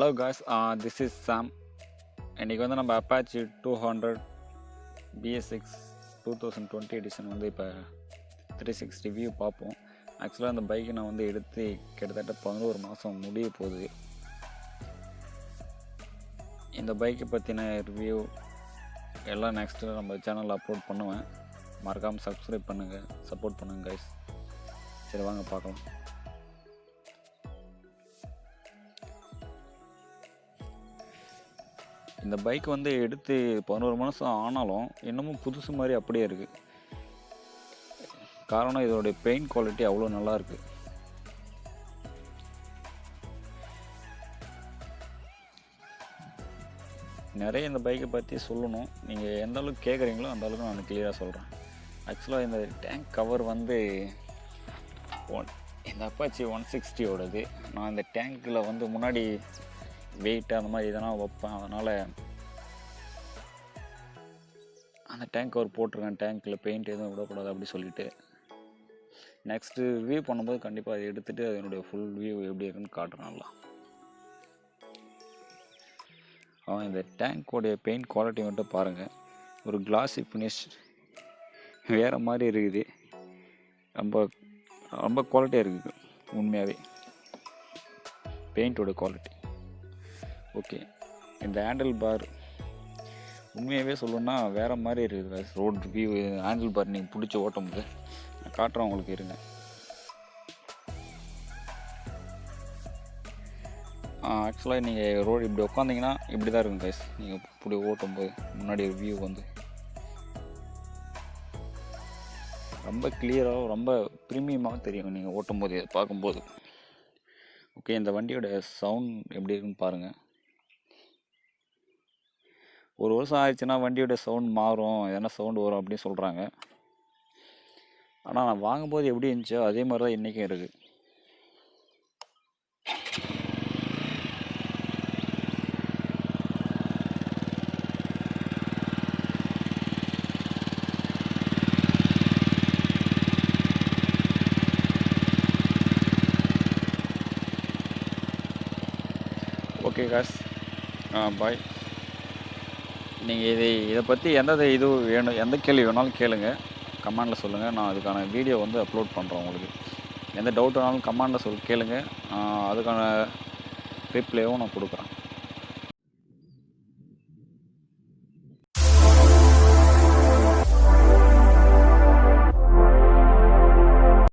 Hello guys, this is Sam. இன்னைக்கு வந்து நம்ம Apache 200 bs6 2020 edition வந்து இப்போ 360 ரிவ்யூ பார்ப்போம். ஆக்சுவலாக அந்த பைக்கை நான் வந்து எடுத்து கிட்டத்தட்ட 11 மாதம் முடிய போகுது. இந்த பைக்கை பற்றின ரிவ்யூ எல்லாம் நெக்ஸ்ட்டு நம்ம சேனலில் அப்லோட் பண்ணுவேன். மறக்காமல் சப்ஸ்கிரைப் பண்ணுங்கள், சப்போர்ட் பண்ணுங்கள் கைஸ். சரி வாங்க பார்க்கலாம். இந்த பைக் வந்து எடுத்து 11 மாதம் ஆனாலும் இன்னமும் புதுசு மாதிரி அப்படியே இருக்குது. காரணம் இதோடைய பெயிண்ட் குவாலிட்டி அவ்வளோ நல்லா இருக்குது. நிறைய இந்த பைக்கை பற்றி சொல்லணும். நீங்கள் எந்த அளவுக்கு கேட்குறீங்களோ அந்த அளவுக்கு நான் கிளியராக சொல்கிறேன். ஆக்சுவலாக இந்த டேங்க் கவர் வந்து இந்த அப்பாச்சி 160ஓடது. நான் இந்த டேங்க்கில் வந்து முன்னாடி வெயிட் அந்த மாதிரி இதெல்லாம் வைப்பேன். அதனால் அந்த டேங்க் கவர் போட்டிருக்கேன். டேங்க்கில் பெயிண்ட் எதுவும் விடக்கூடாது அப்படி சொல்லிவிட்டு நெக்ஸ்ட்டு வியூ பண்ணும்போது கண்டிப்பாக அதை எடுத்துகிட்டு அதனுடைய ஃபுல் வியூ எப்படி இருக்குன்னு காட்டுறேன்ல. இந்த டேங்க்கோடைய பெயிண்ட் குவாலிட்டி மட்டும் பாருங்கள். ஒரு கிளாஸி ஃபினிஷ் வேறு மாதிரி இருக்குது. ரொம்ப ரொம்ப குவாலிட்டியாக இருக்குது உண்மையாகவே பெயிண்டோட குவாலிட்டி. ஓகே, இந்த ஹேண்டில் பார் உண்மையாகவே சொல்லணுன்னா வேறு மாதிரி இருக்குது. ரோட் வியூ ஹேண்டில் பார் நீங்கள் பிடிச்சி ஓட்டும் போது நான் காட்டுறேன் உங்களுக்கு, இருங்க. ஆக்சுவலாக நீங்கள் ரோடு இப்படி உட்காந்திங்கன்னா இப்படி தான் இருக்கும் கைஸ். நீங்கள் இப்படி ஓட்டும் போது முன்னாடி ஒரு வியூ வந்து ரொம்ப கிளியராக ரொம்ப ப்ரீமியமாக தெரியும் நீங்கள் ஓட்டும் போது பார்க்கும்போது. ஓகே, இந்த வண்டியோட சவுண்ட் எப்படி இருக்குன்னு பாருங்கள். ஒரு வருஷம் ஆயிடுச்சுன்னா வண்டியோட சவுண்ட் மாறும், எதனா சவுண்டு வரும் அப்படின்னு சொல்கிறாங்க. ஆனால் நான் வாங்கும்போது எப்படி இருந்துச்சோ அதே மாதிரி தான் இன்றைக்கும் இருக்குது. ஓகே காஸ், பாய். நீங்கள் இதை பற்றி இது வேணும், எந்த கேள்வி வேணாலும் கேளுங்க, கமெண்டில் சொல்லுங்கள். நான் அதுக்கான வீடியோ வந்து அப்லோட் பண்ணுறேன். உங்களுக்கு எந்த டவுட் வேணாலும் கமெண்டில் கேளுங்க. அதுக்கான ரிப்ளையும் நான் கொடுக்குறேன்.